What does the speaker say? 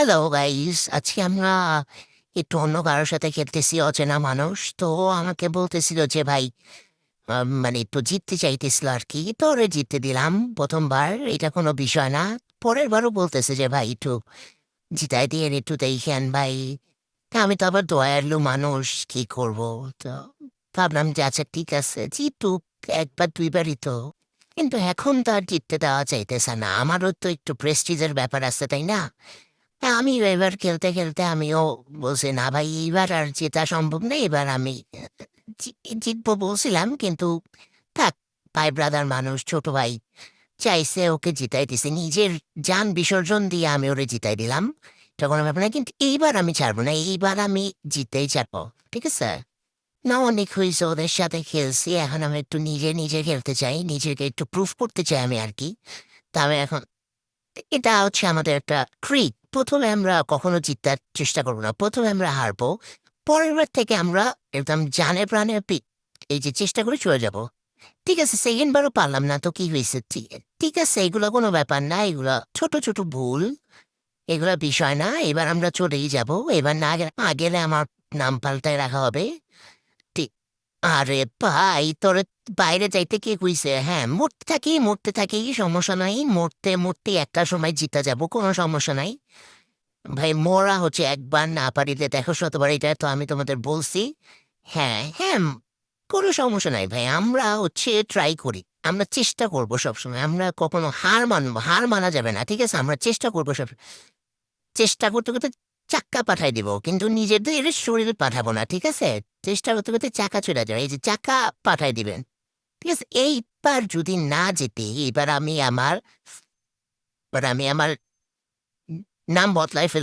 Hello guys, আজকে আমরা একটু অন্য কারোর সাথে খেলতেছি, অচেনা মানুষ। তো আমাকে বলতেছিল যে ভাই, মানে একটু জিততে চাইতেছিল আর কি। তো ওরে জিততে দিলাম প্রথমবার, এটা কোনো বিষয় না। পরের বারও বলতেছে যে ভাই একটু জিতাই দিয়ে একটু দেখেন ভাই। তা আমি তো আবার দয়ালু মানুষ, কি করব? তো ভাবলাম যে আচ্ছা ঠিক আছে, জিতুক, একবার দুইবারই তো। কিন্তু এখন তো আর জিততে দেওয়া চাইতেছে না, আমারও তো একটু প্রেস্টিজের ব্যাপার আছে, তাই না? হ্যাঁ, আমি এবার খেলতে আমিও বলছি না ভাই, এইবার আর জেতা সম্ভব না, এবার আমি জিতবো বলছিলাম, কিন্তু থাক, ভাই ব্রাদার মানুষ, ছোট ভাই চাইছে, ওকে জিতাই দিছে, নিজের যান বিসর্জন দিয়ে আমি ওরে জিতাই দিলাম। এটা কোনো ব্যাপার না, কিন্তু এইবার আমি ছাড়বো না, এইবার আমি জিতেই ছাড়বো। ঠিক আছে? না, অনেক হয়েছে ওদের সাথে খেলছি, এখন আমি একটু নিজে নিজে খেলতে চাই, নিজেকে একটু প্রুফ করতে চাই আমি আর কি। তা আমি এখন, এটা হচ্ছে আমাদের একটা ট্রিক। প্রথমে আমরা কখনো জিতার চেষ্টা করবো না, প্রথমে আমরা হারবো। পরের বার থেকে আমরা একদম জানে প্রাণে এই যে চেষ্টা করে চলে যাব। ঠিক আছে, সেকেন্ড বারও পারলাম না, তো কি হয়েছে? ঠিক আছে, এগুলো কোনো ব্যাপার না, এগুলা ছোট ছোট ভুল, এগুলা বিষয় না। এবার আমরা চলেই যাব, এবার না গেলে আমার নাম পাল্টায় রাখা হবে। ঠিক। আরে ভাই, তোরে বাইরে যাইতে কে কইছে? হ্যাঁ, মরতে থাকি, সমস্যা নাই, মরতে মরতে একটা সময় জিতা যাব, কোনো সমস্যা নাই। ভাই, মরা হচ্ছে একবার, না পারিলে দেখো শতবার, এটা তো আমি তোমাদের বলছি। হ্যাঁ হ্যাঁ, কোনো সমস্যা নাই ভাই, আমরা হচ্ছে ট্রাই করি, আমরা চেষ্টা করব সবসময়, আমরা কখনো হার মানবো, হার মানা যাবে না, ঠিক আছে? আমরা চেষ্টা করবো সব, চেষ্টা করতে করতে চাক্কা পাঠাই দিব, কিন্তু নিজেদের শরীর পাঠাবো না, ঠিক আছে? চেষ্টা করতে করতে চাকা চলে যাবে, এই যে চাকা পাঠাই দিবেন। ঠিক আছে, এইবার যদি না যেতে, এবার আমি আমার নাম বদলাই ফেলবো।